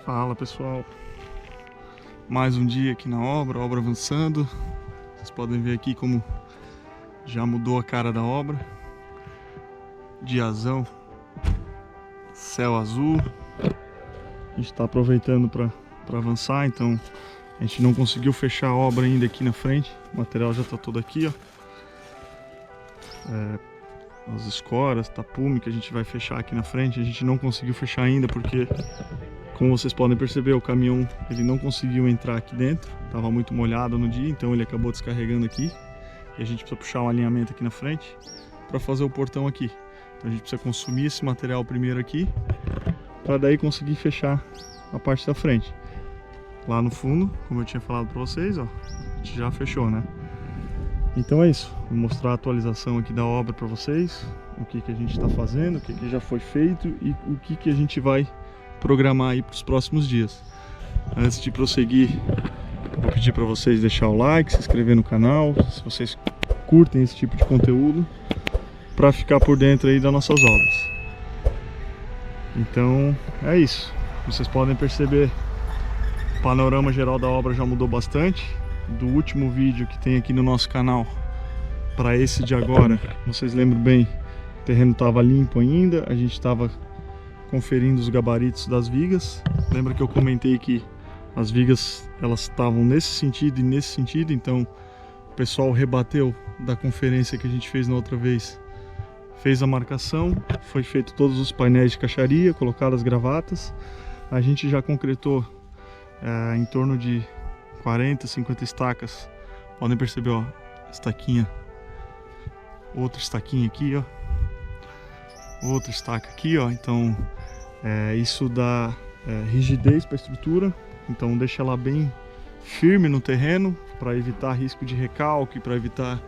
Fala pessoal, mais um dia aqui na obra avançando. Vocês podem ver aqui como já mudou a cara da obra. Diazão, céu azul. A gente está aproveitando para avançar, então a gente não conseguiu fechar a obra ainda aqui na frente. O material já está todo aqui, ó. As escoras, tapume que a gente vai fechar aqui na frente, a gente não conseguiu fechar ainda porque, como vocês podem perceber, o caminhão ele não conseguiu entrar aqui dentro, estava muito molhado no dia, então ele acabou descarregando aqui. E a gente precisa puxar um alinhamento aqui na frente para fazer o portão aqui. Então a gente precisa consumir esse material primeiro aqui, para daí conseguir fechar a parte da frente. Lá no fundo, como eu tinha falado para vocês, ó, a gente já fechou, né? Então é isso, vou mostrar a atualização aqui da obra para vocês, o que a gente está fazendo, o que já foi feito e o que a gente vai programar aí para os próximos dias. Antes de prosseguir, vou pedir para vocês deixar o like, se inscrever no canal, se vocês curtem esse tipo de conteúdo, para ficar por dentro aí das nossas obras. Então é isso, vocês podem perceber, o panorama geral da obra já mudou bastante. Do último vídeo que tem aqui no nosso canal para esse de agora, vocês lembram bem, o terreno estava limpo ainda, a gente estava conferindo os gabaritos das vigas. Lembra que eu comentei que as vigas elas estavam nesse sentido e nesse sentido, então o pessoal rebateu da conferência que a gente fez na outra vez, fez a marcação, foi feito todos os painéis de caixaria, colocadas as gravatas, a gente já concretou em torno de 40, 50 estacas. Podem perceber, ó, estaquinha, outra estaquinha aqui, ó, outra estaca aqui, ó. Então isso dá rigidez para a estrutura, então deixa ela bem firme no terreno para evitar risco de recalque, para evitar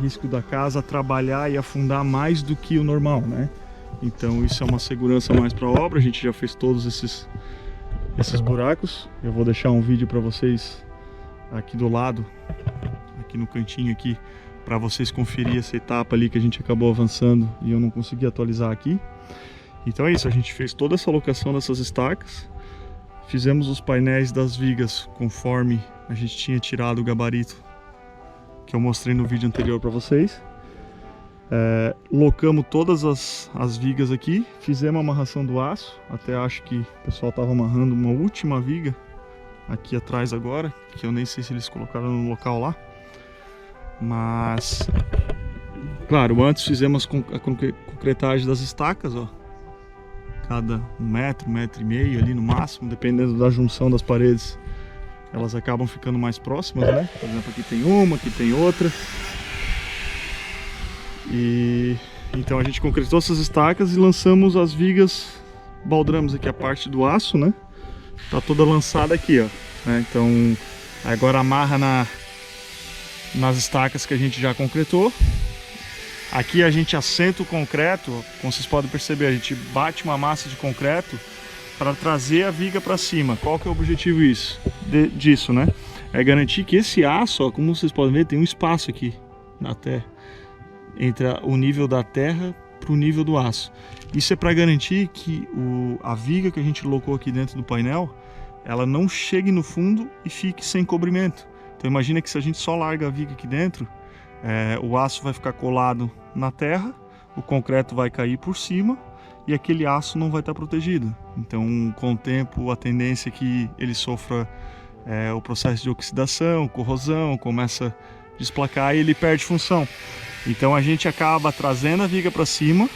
risco da casa trabalhar e afundar mais do que o normal, né? Então isso é uma segurança mais para a obra. A gente já fez todos esses buracos. Eu vou deixar um vídeo para vocês aqui do lado, aqui no cantinho aqui, para vocês conferir essa etapa ali que a gente acabou avançando e eu não consegui atualizar aqui. Então é isso, a gente fez toda essa alocação dessas estacas, fizemos os painéis das vigas conforme a gente tinha tirado o gabarito que eu mostrei no vídeo anterior para vocês. Locamos todas as vigas aqui, fizemos a amarração do aço, até acho que o pessoal estava amarrando uma última viga aqui atrás agora, que eu nem sei se eles colocaram no local lá, mas claro, antes fizemos a concretagem das estacas, ó, cada 1 metro, 1,5 metro ali no máximo, dependendo da junção das paredes, elas acabam ficando mais próximas, né? Por exemplo, aqui tem uma, aqui tem outra. E então a gente concretou essas estacas e lançamos as vigas, baldramos aqui a parte do aço, né? Tá toda lançada aqui, ó, né? Então agora amarra nas estacas que a gente já concretou. Aqui a gente assenta o concreto, como vocês podem perceber, a gente bate uma massa de concreto para trazer a viga para cima. Qual que é o objetivo disso, né? É garantir que esse aço, ó, como vocês podem ver, tem um espaço aqui na terra, entre o nível da terra para o nível do aço. Isso é para garantir que a viga que a gente colocou aqui dentro do painel, ela não chegue no fundo e fique sem cobrimento. Então imagina que se a gente só larga a viga aqui dentro, o aço vai ficar colado na terra, o concreto vai cair por cima e aquele aço não vai estar protegido. Então com o tempo a tendência é que ele sofra o processo de oxidação, corrosão, começa a desplacar e ele perde função. Então a gente acaba trazendo a viga para cima,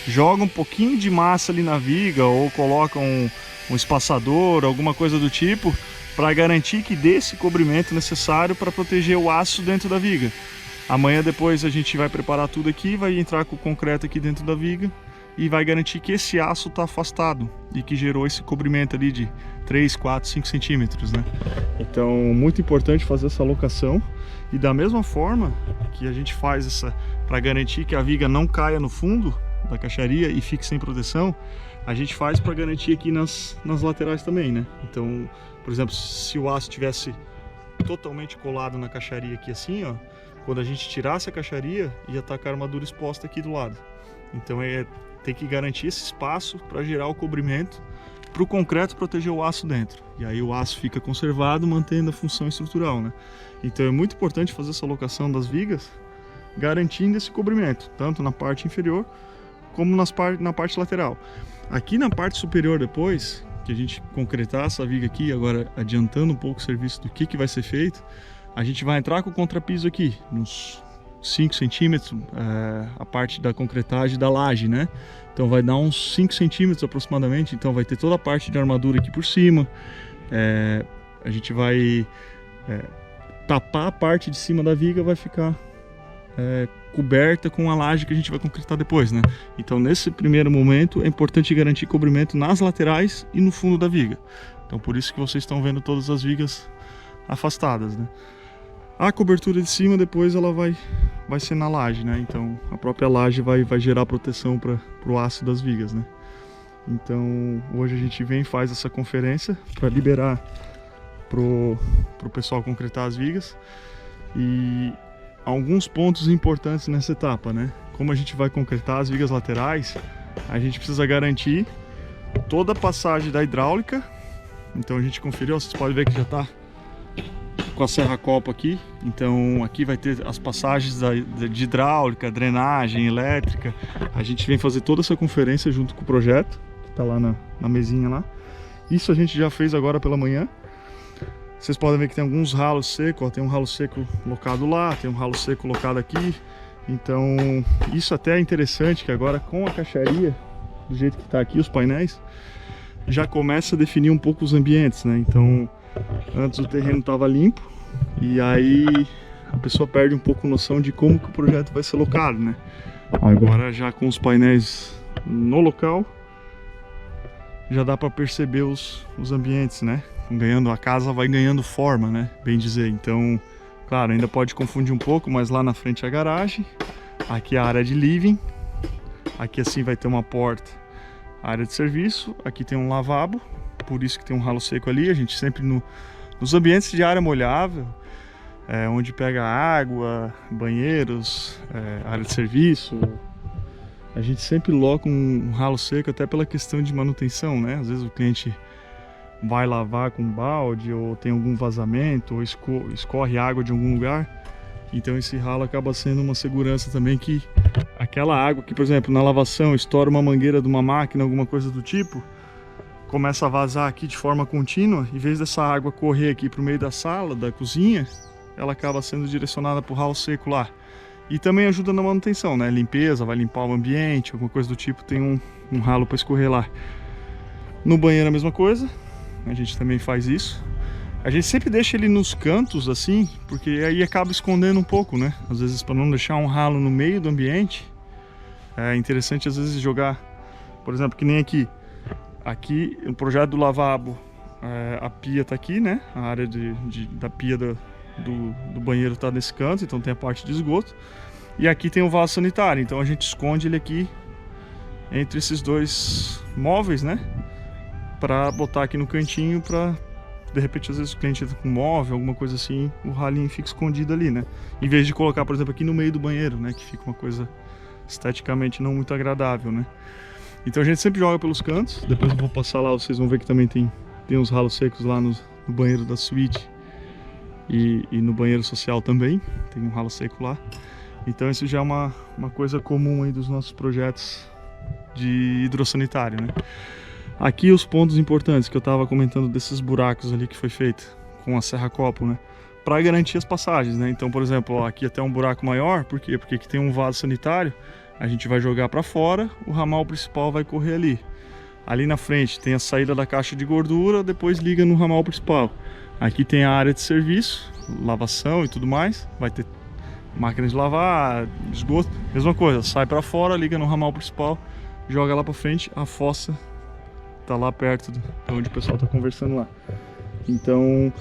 joga um pouquinho de massa ali na viga ou coloca um espaçador, alguma coisa do tipo, para garantir que dê esse cobrimento necessário para proteger o aço dentro da viga. Amanhã depois a gente vai preparar tudo aqui, vai entrar com o concreto aqui dentro da viga e vai garantir que esse aço está afastado e que gerou esse cobrimento ali de 3, 4, 5 centímetros, né? Então, muito importante fazer essa alocação. E da mesma forma que a gente faz essa para garantir que a viga não caia no fundo da caixaria e fique sem proteção, a gente faz para garantir aqui nas laterais também, né? Então, por exemplo, se o aço tivesse totalmente colado na caixaria aqui assim, ó, quando a gente tirasse a caixaria, ia estar com a armadura exposta aqui do lado. Então tem que garantir esse espaço para gerar o cobrimento para o concreto proteger o aço dentro. E aí o aço fica conservado, mantendo a função estrutural, né? Então é muito importante fazer essa alocação das vigas, garantindo esse cobrimento, tanto na parte inferior como na parte lateral. Aqui na parte superior, depois que a gente concretar essa viga aqui, agora adiantando um pouco o serviço do que vai ser feito, a gente vai entrar com o contrapiso aqui, uns 5 centímetros, a parte da concretagem da laje, né? Então vai dar uns 5 centímetros aproximadamente, então vai ter toda a parte de armadura aqui por cima. A gente vai tapar a parte de cima da viga, vai ficar coberta com a laje que a gente vai concretar depois, né? Então nesse primeiro momento é importante garantir cobrimento nas laterais e no fundo da viga. Então por isso que vocês estão vendo todas as vigas afastadas, né? A cobertura de cima depois ela vai ser na laje, né? Então a própria laje vai gerar proteção para o aço das vigas, né? Então hoje a gente vem e faz essa conferência para liberar pro pessoal concretar as vigas. E alguns pontos importantes nessa etapa, né? Como a gente vai concretar as vigas laterais, a gente precisa garantir toda a passagem da hidráulica. Então a gente conferiu, vocês podem ver que já está com a serra-copo aqui. Então aqui vai ter as passagens de hidráulica, drenagem, elétrica. A gente vem fazer toda essa conferência junto com o projeto, que está lá na mesinha lá. Isso a gente já fez agora pela manhã. Vocês podem ver que tem alguns ralos secos, ó, tem um ralo seco locado lá, tem um ralo seco locado aqui. Então isso até é interessante, que agora com a caixaria, do jeito que está aqui, os painéis, já começa a definir um pouco os ambientes, né? Então antes o terreno estava limpo, e aí a pessoa perde um pouco a noção de como que o projeto vai ser locado, né? Agora já com os painéis no local, já dá para perceber os ambientes, né? A casa vai ganhando forma, né? Bem dizer. Então, claro, ainda pode confundir um pouco, mas lá na frente é a garagem, aqui é a área de living, aqui assim vai ter uma porta, área de serviço, aqui tem um lavabo, por isso que tem um ralo seco ali. A gente sempre nos ambientes de área molhável, onde pega água, banheiros, área de serviço, a gente sempre loca um ralo seco, até pela questão de manutenção, né? Às vezes o cliente vai lavar com balde, ou tem algum vazamento, ou escorre água de algum lugar. Então esse ralo acaba sendo uma segurança também, que aquela água que, por exemplo, na lavação estoura uma mangueira de uma máquina, alguma coisa do tipo, começa a vazar aqui de forma contínua, em vez dessa água correr aqui para o meio da sala, da cozinha, ela acaba sendo direcionada para o ralo seco lá. E também ajuda na manutenção, né? Limpeza, vai limpar o ambiente, alguma coisa do tipo, tem um ralo para escorrer lá. No banheiro a mesma coisa, a gente também faz isso. A gente sempre deixa ele nos cantos assim, porque aí acaba escondendo um pouco, né? Às vezes, para não deixar um ralo no meio do ambiente, é interessante às vezes jogar, por exemplo, que nem aqui. Aqui, no projeto do lavabo, a pia tá aqui, né? A área da pia do banheiro tá nesse canto, então tem a parte de esgoto. E aqui tem o vaso sanitário, então a gente esconde ele aqui entre esses dois móveis, né? Para botar aqui no cantinho, para de repente às vezes o cliente entra com móvel, alguma coisa assim, o ralinho fica escondido ali, né? Em vez de colocar, por exemplo, aqui no meio do banheiro, né? Que fica uma coisa esteticamente não muito agradável, né? Então a gente sempre joga pelos cantos. Depois eu vou passar lá, vocês vão ver que também tem uns ralos secos lá no banheiro da suíte e no banheiro social também, tem um ralo seco lá. Então isso já é uma coisa comum aí dos nossos projetos de hidrossanitário, né? Aqui os pontos importantes que eu estava comentando, desses buracos ali que foi feito com a serra-copo, né? Para garantir as passagens, né? Então, por exemplo, ó, aqui até um buraco maior, por quê? Porque aqui tem um vaso sanitário, a gente vai jogar para fora, o ramal principal vai correr ali. Ali na frente tem a saída da caixa de gordura, depois liga no ramal principal. Aqui tem a área de serviço, lavação e tudo mais, vai ter máquina de lavar, esgoto, mesma coisa, sai para fora, liga no ramal principal, joga lá pra frente, a fossa tá lá perto de onde o pessoal tá conversando lá. Então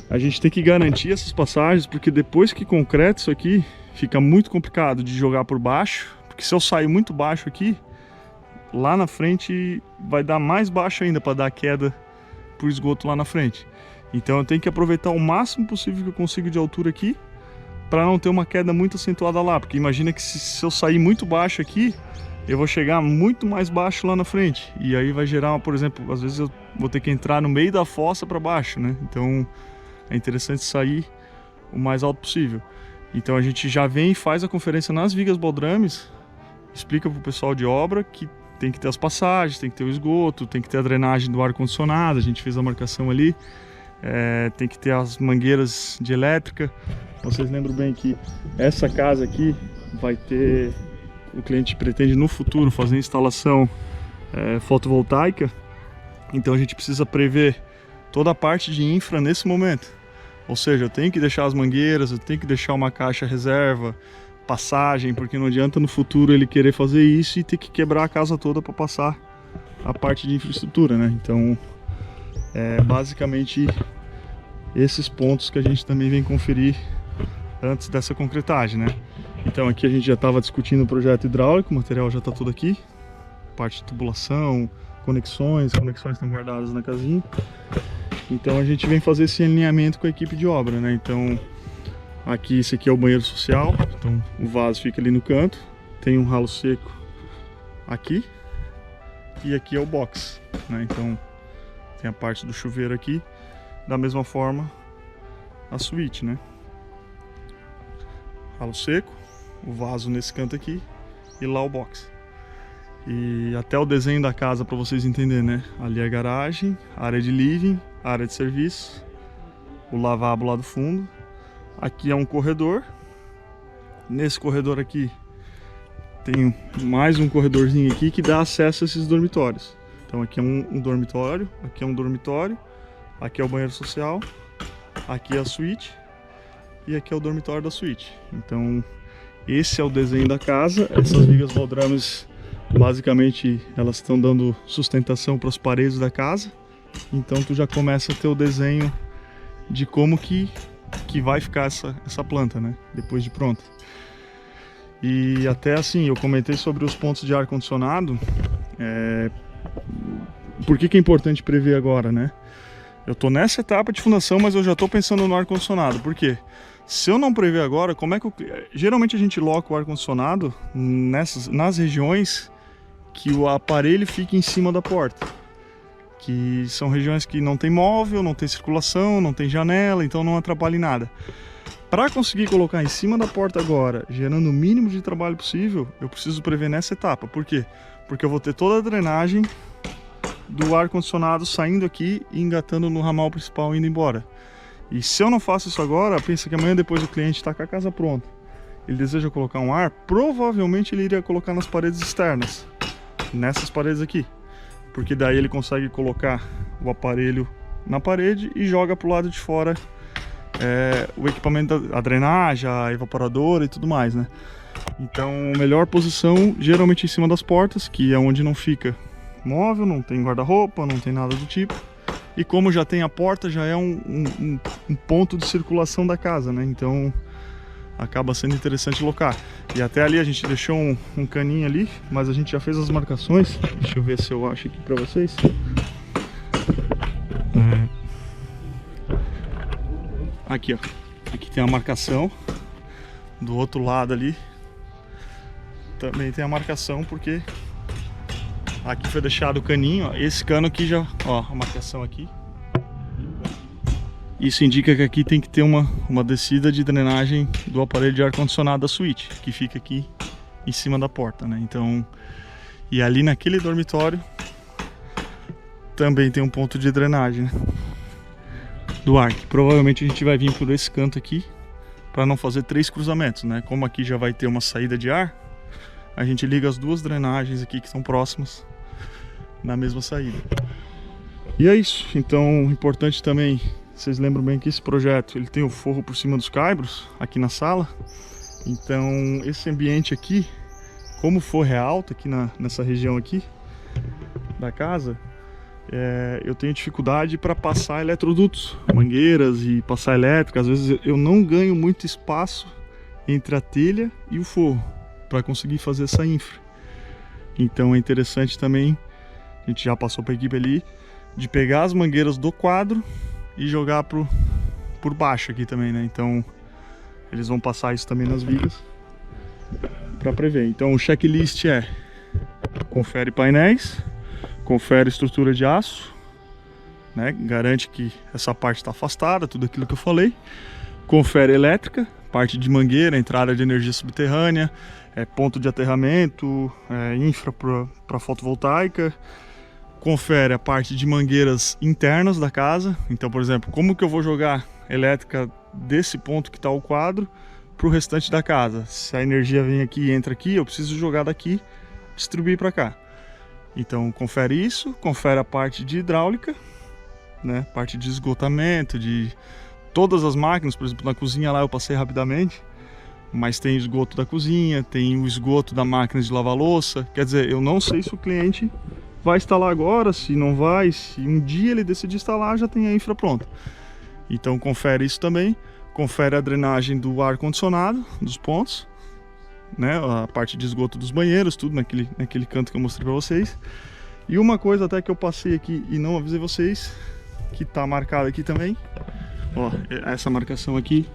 a gente tem que garantir essas passagens, porque depois que concreta isso aqui, fica muito complicado de jogar por baixo, porque se eu sair muito baixo aqui, lá na frente vai dar mais baixo ainda para dar queda pro esgoto lá na frente. Então eu tenho que aproveitar o máximo possível que eu consigo de altura aqui, para não ter uma queda muito acentuada lá, porque imagina que se eu sair muito baixo aqui, eu vou chegar muito mais baixo lá na frente, e aí vai gerar, por exemplo, às vezes eu vou ter que entrar no meio da fossa para baixo, né? Então é interessante sair o mais alto possível. Então a gente já vem e faz a conferência nas vigas baldrames, explica para o pessoal de obra que tem que ter as passagens, tem que ter o esgoto, tem que ter a drenagem do ar-condicionado, a gente fez a marcação ali, tem que ter as mangueiras de elétrica. Vocês lembram bem que essa casa aqui vai ter, o cliente pretende no futuro fazer instalação fotovoltaica, então a gente precisa prever toda a parte de infra nesse momento. Ou seja, eu tenho que deixar as mangueiras, eu tenho que deixar uma caixa reserva, passagem, porque não adianta no futuro ele querer fazer isso e ter que quebrar a casa toda para passar a parte de infraestrutura, né? Então, basicamente esses pontos que a gente também vem conferir antes dessa concretagem, né? Então aqui a gente já estava discutindo o projeto hidráulico, o material já está tudo aqui, parte de tubulação, conexões estão guardadas na casinha. Então a gente vem fazer esse alinhamento com a equipe de obra, né? Então aqui, esse aqui é o banheiro social, então o vaso fica ali no canto, tem um ralo seco aqui e aqui é o box, né? Então tem a parte do chuveiro aqui, da mesma forma a suíte, né? Ralo seco, o vaso nesse canto aqui e lá o box. E até o desenho da casa para vocês entenderem, né? Ali é a garagem, área de living, área de serviço, o lavabo lá do fundo. Aqui é um corredor. Nesse corredor aqui tem mais um corredorzinho aqui que dá acesso a esses dormitórios. Então aqui é um dormitório, aqui é um dormitório, aqui é o banheiro social, aqui é a suíte e aqui é o dormitório da suíte. Então esse é o desenho da casa. Essas vigas baldrames, basicamente, elas estão dando sustentação para as paredes da casa. Então tu já começa a ter o desenho de como que vai ficar essa planta, né? Depois de pronta. E até assim, eu comentei sobre os pontos de ar-condicionado. Por que é importante prever agora, né? Eu tô nessa etapa de fundação, mas eu já tô pensando no ar-condicionado. Por quê? Se eu não prever agora, como é que geralmente a gente loca o ar-condicionado nas regiões que o aparelho fica em cima da porta, que são regiões que não tem móvel, não tem circulação, não tem janela, então não atrapalha em nada. Para conseguir colocar em cima da porta agora, gerando o mínimo de trabalho possível, eu preciso prever nessa etapa. Por quê? Porque eu vou ter toda a drenagem do ar-condicionado saindo aqui e engatando no ramal principal indo embora. E se eu não faço isso agora, pensa que amanhã depois o cliente está com a casa pronta, ele deseja colocar um ar, provavelmente ele iria colocar nas paredes externas, nessas paredes aqui, porque daí ele consegue colocar o aparelho na parede e joga para o lado de fora o equipamento, a drenagem, a evaporadora e tudo mais, né? Então a melhor posição geralmente em cima das portas, que é onde não fica móvel, não tem guarda-roupa, não tem nada do tipo. E como já tem a porta, já é um ponto de circulação da casa, né? Então acaba sendo interessante locar. E até ali a gente deixou um caninho ali, mas a gente já fez as marcações. Deixa eu ver se eu acho aqui pra vocês. Aqui, ó. Aqui tem a marcação. Do outro lado ali também tem a marcação, porque aqui foi deixado o caninho, ó. Esse cano aqui já, ó, a marcação aqui. Isso indica que aqui tem que ter uma descida de drenagem do aparelho de ar-condicionado da suíte, que fica aqui em cima da porta, né? Então, e ali naquele dormitório também tem um ponto de drenagem, né, do ar, que provavelmente a gente vai vir por esse canto aqui para não fazer 3 cruzamentos, né? Como aqui já vai ter uma saída de ar, a gente liga as duas drenagens aqui que são próximas na mesma saída. E é isso. Então, importante também, vocês lembram bem que esse projeto ele tem o forro por cima dos caibros aqui na sala. Então esse ambiente aqui, como forro é alto aqui nessa região aqui da casa, eu tenho dificuldade para passar eletrodutos, mangueiras e passar elétrica. Às vezes eu não ganho muito espaço entre a telha e o forro para conseguir fazer essa infra. Então é interessante também, a gente já passou para a equipe ali, de pegar as mangueiras do quadro e jogar por baixo aqui também, né? Então eles vão passar isso também nas vigas para prever. Então o checklist confere painéis, confere estrutura de aço, né? Garante que essa parte está afastada, tudo aquilo que eu falei. Confere elétrica, parte de mangueira, entrada de energia subterrânea, ponto de aterramento, infra para fotovoltaica. Confere a parte de mangueiras internas da casa. Então, por exemplo, como que eu vou jogar elétrica desse ponto que está o quadro para o restante da casa? Se a energia vem aqui e entra aqui, eu preciso jogar daqui, distribuir para cá. Então confere isso, confere a parte de hidráulica, né? Parte de esgotamento, de todas as máquinas. Por exemplo, na cozinha lá eu passei rapidamente, mas tem esgoto da cozinha, tem o esgoto da máquina de lavar louça. Quer dizer, eu não sei se o cliente vai instalar agora, se não vai, se um dia ele decidir instalar, já tem a infra pronta. Então confere isso também, confere a drenagem do ar-condicionado, dos pontos, né, a parte de esgoto dos banheiros, tudo naquele canto que eu mostrei para vocês. E uma coisa até que eu passei aqui e não avisei vocês, que tá marcado aqui também, ó, essa marcação aqui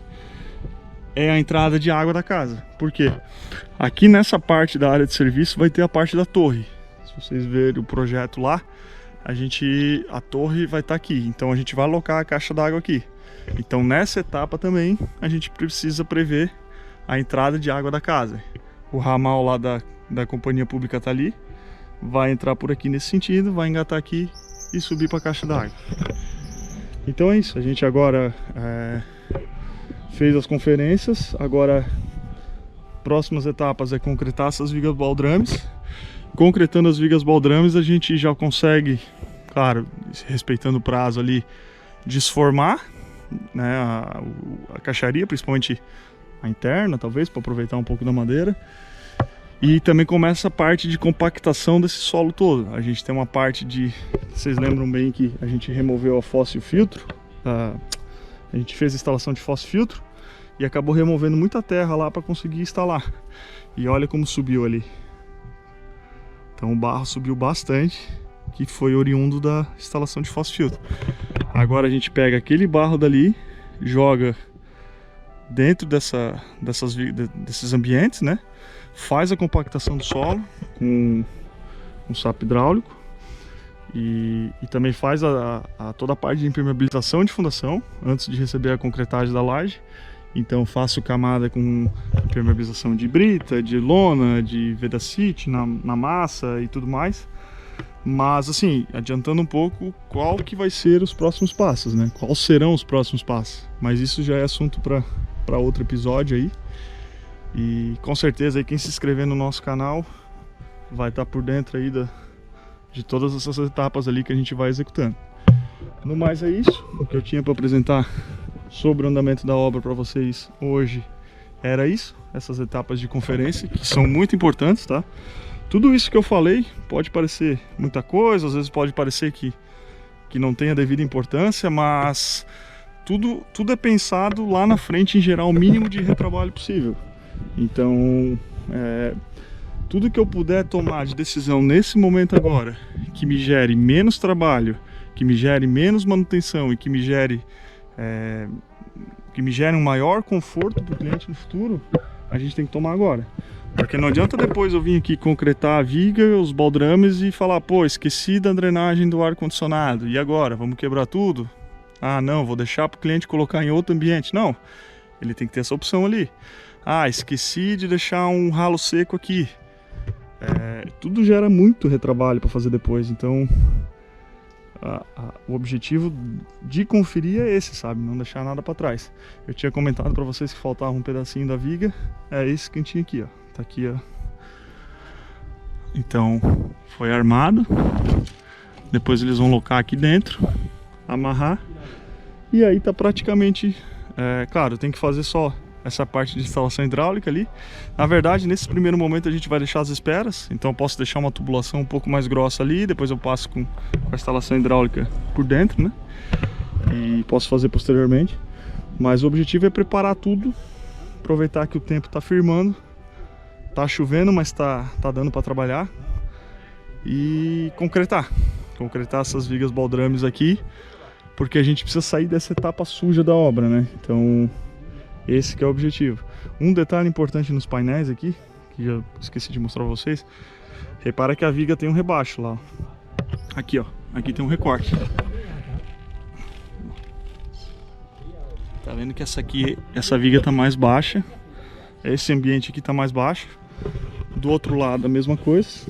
é a entrada de água da casa. Por quê? Aqui nessa parte da área de serviço vai ter a parte da torre. Se vocês verem o projeto lá, a torre vai estar aqui, então a gente vai alocar a caixa d'água aqui. Então nessa etapa também a gente precisa prever a entrada de água da casa. O ramal lá da companhia pública tá ali, vai entrar por aqui nesse sentido, vai engatar aqui e subir para a caixa d'água. Então é isso, a gente agora fez as conferências. Agora próximas etapas é concretar essas vigas baldrames. Concretando as vigas baldrames, a gente já consegue, claro, respeitando o prazo ali, desformar, né, a caixaria, principalmente a interna, talvez, para aproveitar um pouco da madeira. E também começa a parte de compactação desse solo todo. A gente tem uma parte de... Vocês lembram bem que a gente removeu a fossa e o filtro? A gente fez a instalação de fossa e filtro e acabou removendo muita terra lá para conseguir instalar. E olha como subiu ali. Então o barro subiu bastante, que foi oriundo da instalação de fossa e filtro. Agora a gente pega aquele barro dali, joga dentro desses ambientes, né? Faz a compactação do solo com um sapo hidráulico e também faz toda a parte de impermeabilização de fundação antes de receber a concretagem da laje. Então faço camada com impermeabilização de brita, de lona, de vedacite na massa e tudo mais. Mas assim, adiantando um pouco, qual que vai ser os próximos passos, né? Quais serão os próximos passos? Mas isso já é assunto para outro episódio aí. E com certeza aí quem se inscrever no nosso canal vai estar por dentro aí de todas essas etapas ali que a gente vai executando. No mais é isso, o que eu tinha para apresentar sobre o andamento da obra para vocês hoje era isso, essas etapas de conferência que são muito importantes, tá? Tudo isso que eu falei pode parecer muita coisa, às vezes pode parecer que não tem a devida importância, mas tudo é pensado lá na frente em gerar o mínimo de retrabalho possível. Então, tudo que eu puder tomar de decisão nesse momento agora, que me gere menos trabalho, que me gere menos manutenção e que me gere um maior conforto para o cliente no futuro, a gente tem que tomar agora. Porque não adianta depois eu vir aqui concretar a viga, os baldrames e falar, pô, esqueci da drenagem do ar-condicionado, e agora? Vamos quebrar tudo? Ah, não, vou deixar para o cliente colocar em outro ambiente. Não, ele tem que ter essa opção ali. Ah, esqueci de deixar um ralo seco aqui. Tudo gera muito retrabalho para fazer depois, então o objetivo de conferir é esse, sabe? Não deixar nada para trás. Eu tinha comentado para vocês que faltava um pedacinho da viga, é esse cantinho aqui, ó. Tá aqui, ó. Então, foi armado. Depois eles vão locar aqui dentro, amarrar. E aí tá praticamente... claro, tem que fazer só essa parte de instalação hidráulica ali. Na verdade, nesse primeiro momento a gente vai deixar as esperas, então eu posso deixar uma tubulação um pouco mais grossa ali, depois eu passo com a instalação hidráulica por dentro, né? E posso fazer posteriormente. Mas o objetivo é preparar tudo, aproveitar que o tempo tá firmando, tá chovendo, mas tá dando para trabalhar, e concretar essas vigas baldrames aqui, porque a gente precisa sair dessa etapa suja da obra, né? Então esse que é o objetivo. Um detalhe importante nos painéis aqui, que já esqueci de mostrar pra vocês, repara que a viga tem um rebaixo lá, ó. Aqui, ó, aqui tem um recorte. Tá vendo que essa viga tá mais baixa, esse ambiente aqui tá mais baixo. Do outro lado a mesma coisa.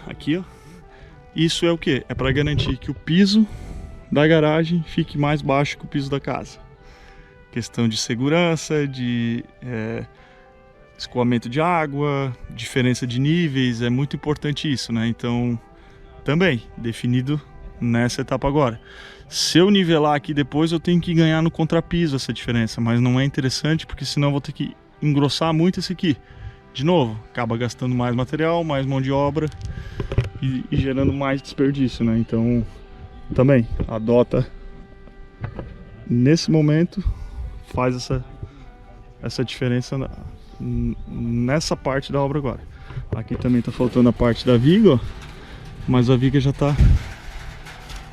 Aqui, ó. Isso é o que? É para garantir que o piso da garagem fique mais baixo que o piso da casa. Questão de segurança, de escoamento de água, diferença de níveis, é muito importante isso, né? Então, também definido nessa etapa agora. Se eu nivelar aqui depois, eu tenho que ganhar no contrapiso essa diferença, mas não é interessante porque senão eu vou ter que engrossar muito esse aqui. De novo, acaba gastando mais material, mais mão de obra e gerando mais desperdício, né? Então, também adota nesse momento, faz essa diferença nessa parte da obra agora. Aqui também tá faltando a parte da viga, ó, mas a viga já tá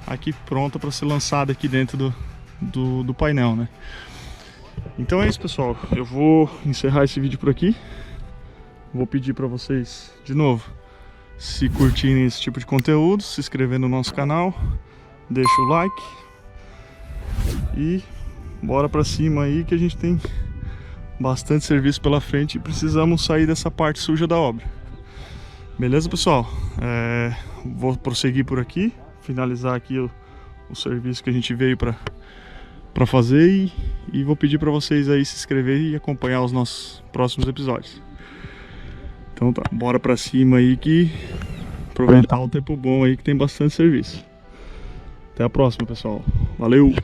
aqui pronta para ser lançada aqui dentro do painel, né? Então é isso, pessoal, eu vou encerrar esse vídeo por aqui. Vou pedir para vocês de novo, se curtirem esse tipo de conteúdo, se inscrever no nosso canal, deixa o like e bora para cima aí que a gente tem bastante serviço pela frente e precisamos sair dessa parte suja da obra. Beleza, pessoal? Vou prosseguir por aqui, finalizar aqui o serviço que a gente veio para fazer e vou pedir para vocês aí se inscrever e acompanhar os nossos próximos episódios. Então tá, bora pra cima aí que aproveitar o tempo bom aí que tem bastante serviço. Até a próxima, pessoal. Valeu!